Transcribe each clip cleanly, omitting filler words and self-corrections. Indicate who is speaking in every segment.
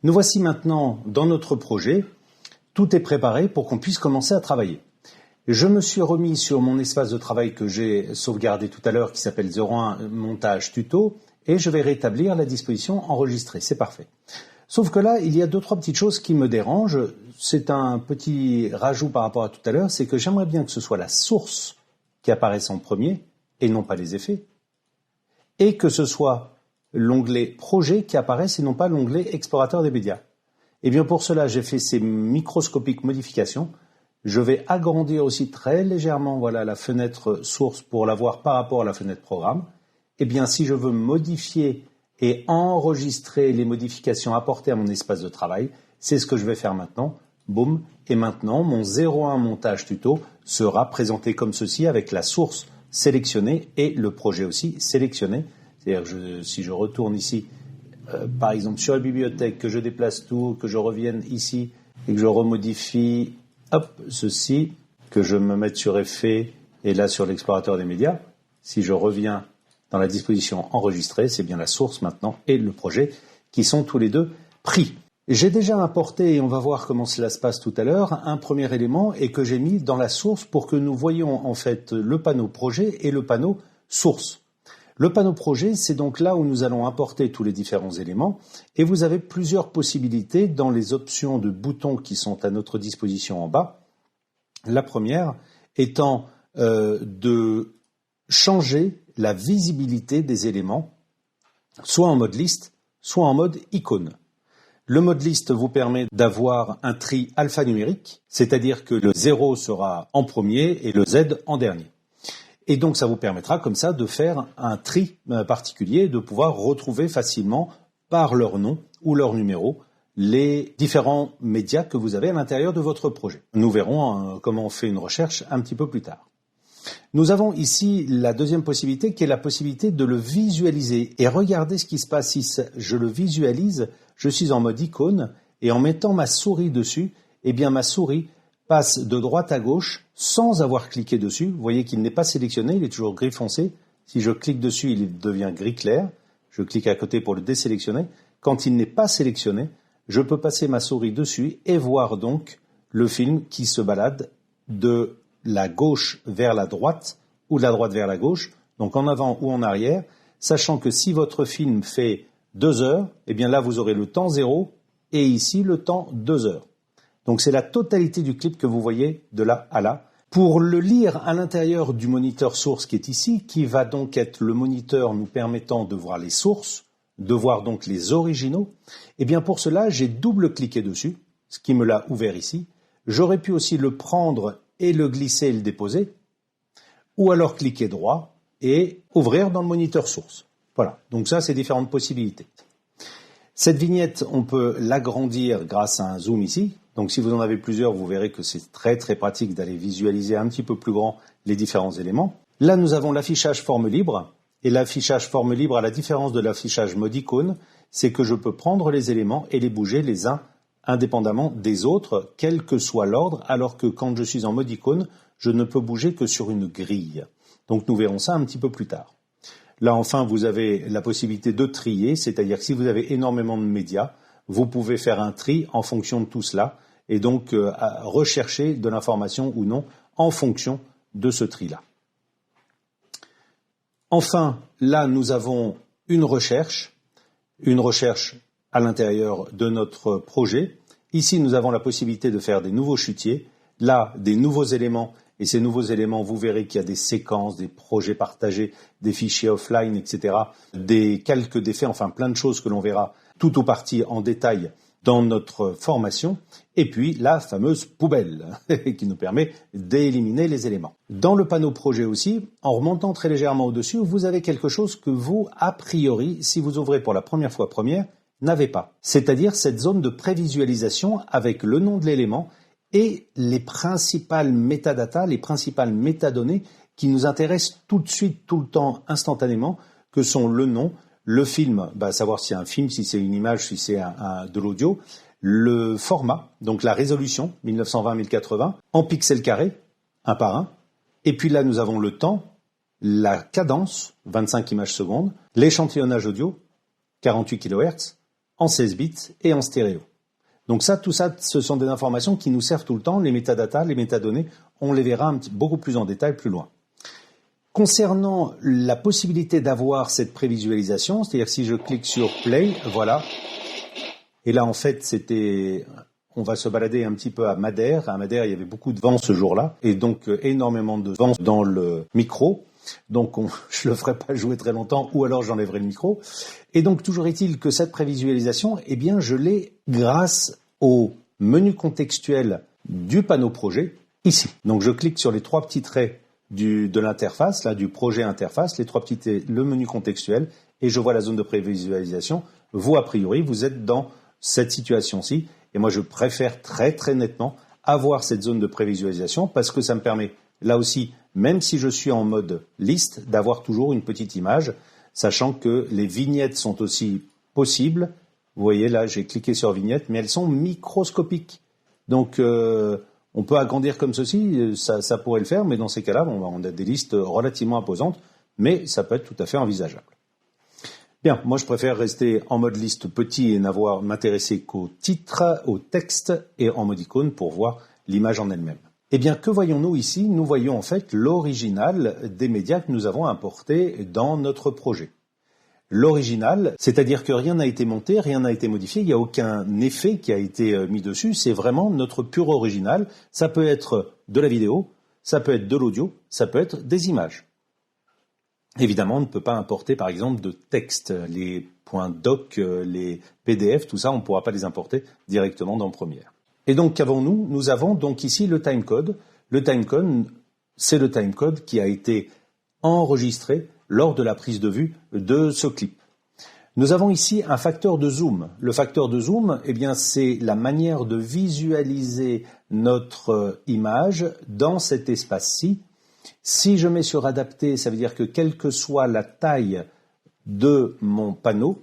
Speaker 1: Nous voici maintenant dans notre projet. Tout est préparé pour qu'on puisse commencer à travailler. Je me suis remis sur mon espace de travail que j'ai sauvegardé tout à l'heure qui s'appelle 01 montage tuto et je vais rétablir la disposition enregistrée. C'est parfait. Sauf que là, il y a 2-3 petites choses qui me dérangent. C'est un petit rajout par rapport à tout à l'heure, c'est que j'aimerais bien que ce soit la source qui apparaisse en premier et non pas les effets. Et que ce soit l'onglet projet qui apparaisse et non pas l'onglet explorateur des médias. Et bien pour cela, j'ai fait ces microscopiques modifications. Je vais agrandir aussi très légèrement la fenêtre source pour la voir par rapport à la fenêtre programme. Et bien si je veux modifier et enregistrer les modifications apportées à mon espace de travail, c'est ce que je vais faire maintenant. Boum. Et maintenant, mon 01 montage tuto sera présenté comme ceci avec la source sélectionnée et le projet aussi sélectionné. C'est-à-dire si je retourne ici, par exemple sur la bibliothèque, que je déplace tout, que je revienne ici et que je remodifie, ceci, que je me mette sur effet et là sur l'explorateur des médias, si je reviens dans la disposition enregistrée, c'est bien la source maintenant et le projet qui sont tous les deux pris. J'ai déjà importé, et on va voir comment cela se passe tout à l'heure, un premier élément et que j'ai mis dans la source pour que nous voyions en fait le panneau projet et le panneau source. Le panneau projet, c'est donc là où nous allons importer tous les différents éléments et vous avez plusieurs possibilités dans les options de boutons qui sont à notre disposition en bas. La première étant de changer la visibilité des éléments, soit en mode liste, soit en mode icône. Le mode liste vous permet d'avoir un tri alphanumérique, c'est-à-dire que le 0 sera en premier et le Z en dernier. Et donc ça vous permettra comme ça de faire un tri particulier, de pouvoir retrouver facilement par leur nom ou leur numéro les différents médias que vous avez à l'intérieur de votre projet. Nous verrons comment on fait une recherche un petit peu plus tard. Nous avons ici la deuxième possibilité qui est la possibilité de le visualiser. Et regardez ce qui se passe si je le visualise, je suis en mode icône et en mettant ma souris dessus, eh bien ma souris passe de droite à gauche sans avoir cliqué dessus. Vous voyez qu'il n'est pas sélectionné, il est toujours gris foncé. Si je clique dessus, il devient gris clair. Je clique à côté pour le désélectionner. Quand il n'est pas sélectionné, je peux passer ma souris dessus et voir donc le film qui se balade de la gauche vers la droite ou de la droite vers la gauche, donc en avant ou en arrière, sachant que si votre film fait 2 heures, eh bien là vous aurez le temps 0 et ici le temps 2 heures. Donc c'est la totalité du clip que vous voyez de là à là. Pour le lire à l'intérieur du moniteur source qui est ici, qui va donc être le moniteur nous permettant de voir les sources, de voir donc les originaux, eh bien pour cela j'ai double-cliqué dessus, ce qui me l'a ouvert ici. J'aurais pu aussi le prendre et le glisser et le déposer, ou alors cliquer droit et ouvrir dans le moniteur source. Voilà, donc ça c'est différentes possibilités. Cette vignette, on peut l'agrandir grâce à un zoom ici. Donc si vous en avez plusieurs, vous verrez que c'est très très pratique d'aller visualiser un petit peu plus grand les différents éléments. Là, nous avons l'affichage forme libre. Et l'affichage forme libre, à la différence de l'affichage mode icône, c'est que je peux prendre les éléments et les bouger les uns indépendamment des autres, quel que soit l'ordre, alors que quand je suis en mode icône, je ne peux bouger que sur une grille. Donc nous verrons ça un petit peu plus tard. Là, enfin, vous avez la possibilité de trier, c'est-à-dire que si vous avez énormément de médias, vous pouvez faire un tri en fonction de tout cela et donc rechercher de l'information ou non en fonction de ce tri-là. Enfin, là, nous avons une recherche à l'intérieur de notre projet. Ici, nous avons la possibilité de faire des nouveaux chutiers, là, des nouveaux éléments. Et ces nouveaux éléments, vous verrez qu'il y a des séquences, des projets partagés, des fichiers offline, etc., des calques d'effets, enfin plein de choses que l'on verra tout ou partie en détail dans notre formation. Et puis la fameuse poubelle qui nous permet d'éliminer les éléments. Dans le panneau projet aussi, en remontant très légèrement au-dessus, vous avez quelque chose que vous, a priori, si vous ouvrez pour la première fois n'avez pas. C'est-à-dire cette zone de prévisualisation avec le nom de l'élément et les principales métadatas, les principales métadonnées qui nous intéressent tout de suite, tout le temps, instantanément, que sont le nom, le film, savoir si c'est un film, si c'est une image, si c'est de l'audio, le format, donc la résolution, 1920-1080, en pixels carrés, un par un, et puis là nous avons le temps, la cadence, 25 images secondes, l'échantillonnage audio, 48 kHz, en 16 bits et en stéréo. Donc ça, tout ça, ce sont des informations qui nous servent tout le temps. Les métadatas, les métadonnées, on les verra beaucoup plus en détail plus loin. Concernant la possibilité d'avoir cette prévisualisation, c'est-à-dire que si je clique sur Play, voilà. Et là, en fait, on va se balader un petit peu à Madère. À Madère, il y avait beaucoup de vent ce jour-là, et donc énormément de vent dans le micro. Donc, je le ferai pas jouer très longtemps, ou alors j'enlèverai le micro. Et donc, toujours est-il que cette prévisualisation, eh bien, je l'ai grâce au menu contextuel du panneau projet, ici. Donc, je clique sur les trois petits traits de l'interface, là, du projet interface, les trois petits traits, le menu contextuel, et je vois la zone de prévisualisation. Vous, a priori, vous êtes dans cette situation-ci, et moi, je préfère très, très nettement avoir cette zone de prévisualisation parce que ça me permet, là aussi, même si je suis en mode liste, d'avoir toujours une petite image, sachant que les vignettes sont aussi possibles. Vous voyez, là, j'ai cliqué sur vignettes, mais elles sont microscopiques. Donc, on peut agrandir comme ceci, ça pourrait le faire, mais dans ces cas-là, on a des listes relativement imposantes, mais ça peut être tout à fait envisageable. Bien, moi je préfère rester en mode liste petit et m'intéresser qu'au titre, au texte et en mode icône pour voir l'image en elle-même. Eh bien, que voyons-nous ici? Nous voyons en fait l'original des médias que nous avons importés dans notre projet. L'original, c'est-à-dire que rien n'a été monté, rien n'a été modifié, il n'y a aucun effet qui a été mis dessus, c'est vraiment notre pur original. Ça peut être de la vidéo, ça peut être de l'audio, ça peut être des images. Évidemment, on ne peut pas importer par exemple de texte, les .doc, les PDF, tout ça, on ne pourra pas les importer directement dans Premiere. Et donc, qu'avons-nous? Nous avons donc ici le timecode. Le timecode, c'est le timecode qui a été enregistré lors de la prise de vue de ce clip. Nous avons ici un facteur de zoom. Le facteur de zoom, eh bien, c'est la manière de visualiser notre image dans cet espace-ci. Si je mets sur adapté, ça veut dire que quelle que soit la taille de mon panneau,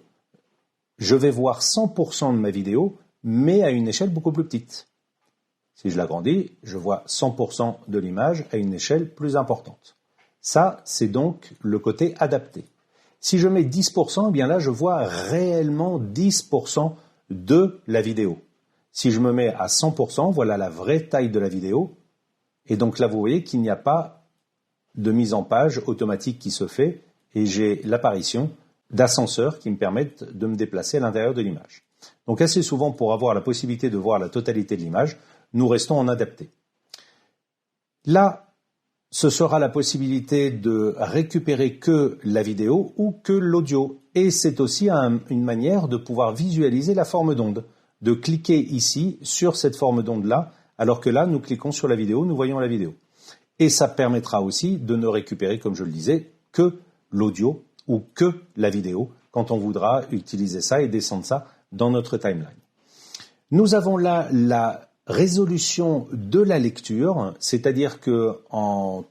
Speaker 1: je vais voir 100% de ma vidéo, mais à une échelle beaucoup plus petite. Si je l'agrandis, je vois 100% de l'image à une échelle plus importante. Ça, c'est donc le côté adapté. Si je mets 10%, eh bien là, je vois réellement 10% de la vidéo. Si je me mets à 100%, voilà la vraie taille de la vidéo. Et donc là, vous voyez qu'il n'y a pas de mise en page automatique qui se fait et j'ai l'apparition d'ascenseurs qui me permettent de me déplacer à l'intérieur de l'image. Donc assez souvent, pour avoir la possibilité de voir la totalité de l'image, nous restons en adapté. Là, ce sera la possibilité de récupérer que la vidéo ou que l'audio. Et c'est aussi une manière de pouvoir visualiser la forme d'onde, de cliquer ici sur cette forme d'onde-là, alors que là, nous cliquons sur la vidéo, nous voyons la vidéo. Et ça permettra aussi de ne récupérer, comme je le disais, que l'audio ou que la vidéo quand on voudra utiliser ça et descendre ça dans notre timeline. Nous avons là la résolution de la lecture, c'est-à-dire que en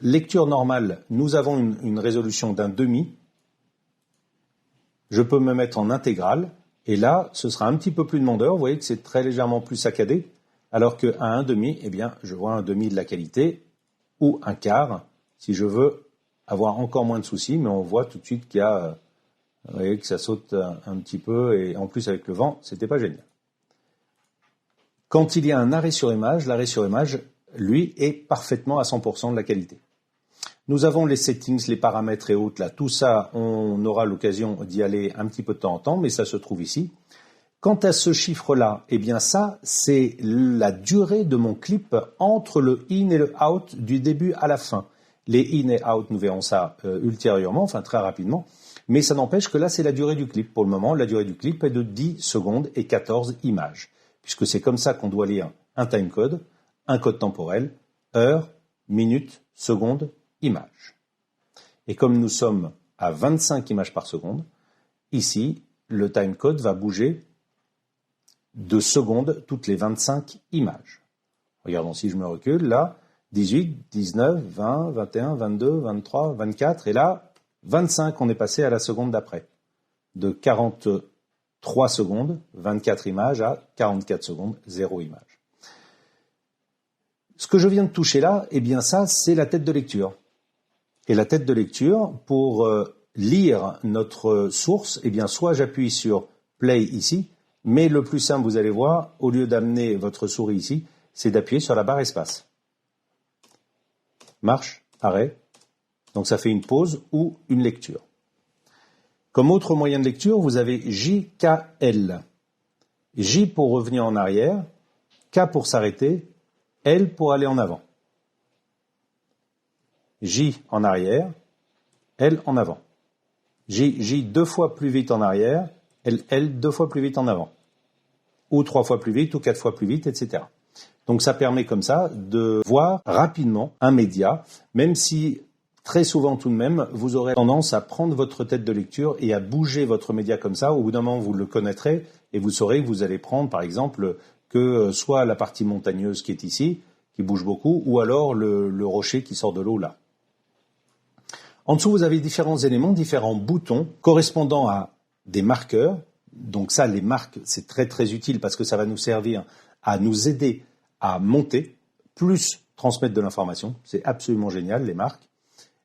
Speaker 1: lecture normale, nous avons une résolution d'un demi. Je peux me mettre en intégrale et là, ce sera un petit peu plus demandeur. Vous voyez que c'est très légèrement plus saccadé, alors qu'à un demi, eh bien, je vois un demi de la qualité ou un quart, si je veux avoir encore moins de soucis, mais on voit tout de suite qu'il y a, vous voyez que ça saute un petit peu, et en plus avec le vent, c'était pas génial. Quand il y a un arrêt sur image, l'arrêt sur image, lui, est parfaitement à 100% de la qualité. Nous avons les settings, les paramètres et autres, là, tout ça, on aura l'occasion d'y aller un petit peu de temps en temps, mais ça se trouve ici. Quant à ce chiffre-là, eh bien ça, c'est la durée de mon clip entre le in et le out du début à la fin. Les in et out, nous verrons ça ultérieurement, enfin très rapidement, mais ça n'empêche que là, c'est la durée du clip. Pour le moment, la durée du clip est de 10 secondes et 14 images, puisque c'est comme ça qu'on doit lire un timecode, un code temporel, heure, minute, seconde, image. Et comme nous sommes à 25 images par seconde, ici, le timecode va bouger de secondes toutes les 25 images. Regardons si je me recule, là, 18, 19, 20, 21, 22, 23, 24, et là, 25, on est passé à la seconde d'après. De 43 secondes, 24 images, à 44 secondes, 0 image. Ce que je viens de toucher là, eh bien ça, c'est la tête de lecture. Et la tête de lecture, pour lire notre source, eh bien soit j'appuie sur play ici, mais le plus simple, vous allez voir, au lieu d'amener votre souris ici, c'est d'appuyer sur la barre espace. Marche, arrêt, donc ça fait une pause ou une lecture. Comme autre moyen de lecture, vous avez JKL. J pour revenir en arrière, K pour s'arrêter, L pour aller en avant. J en arrière, L en avant. J 2 fois plus vite en arrière, L 2 fois plus vite en avant. Ou 3 fois plus vite, ou 4 fois plus vite, etc. Donc ça permet comme ça de voir rapidement un média, même si très souvent tout de même, vous aurez tendance à prendre votre tête de lecture et à bouger votre média comme ça. Au bout d'un moment, vous le connaîtrez et vous saurez que vous allez prendre, par exemple, que soit la partie montagneuse qui est ici, qui bouge beaucoup, ou alors le rocher qui sort de l'eau là. En dessous, vous avez différents éléments, différents boutons correspondant à des marqueurs. Donc ça, les marques, c'est très très utile parce que ça va nous servir à nous aider à monter, plus transmettre de l'information. C'est absolument génial, les marques.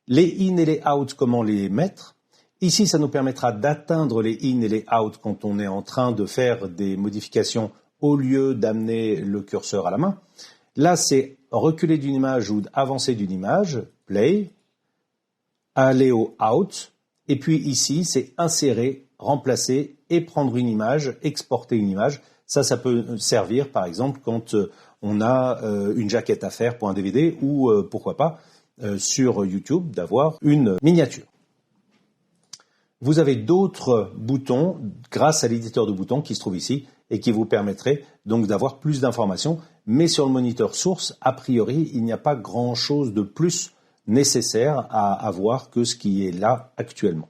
Speaker 1: Les in et les out, comment les mettre. Ici, ça nous permettra d'atteindre les in et les out quand on est en train de faire des modifications au lieu d'amener le curseur à la main. Là, c'est reculer d'une image ou avancer d'une image, play, aller au out. Et puis ici, c'est insérer, remplacer et prendre une image, exporter une image. Ça peut servir, par exemple, quand on a une jaquette à faire pour un DVD ou, pourquoi pas, sur YouTube, d'avoir une miniature. Vous avez d'autres boutons grâce à l'éditeur de boutons qui se trouve ici et qui vous permettrait donc d'avoir plus d'informations. Mais sur le moniteur source, a priori, il n'y a pas grand-chose de plus nécessaire à avoir que ce qui est là actuellement.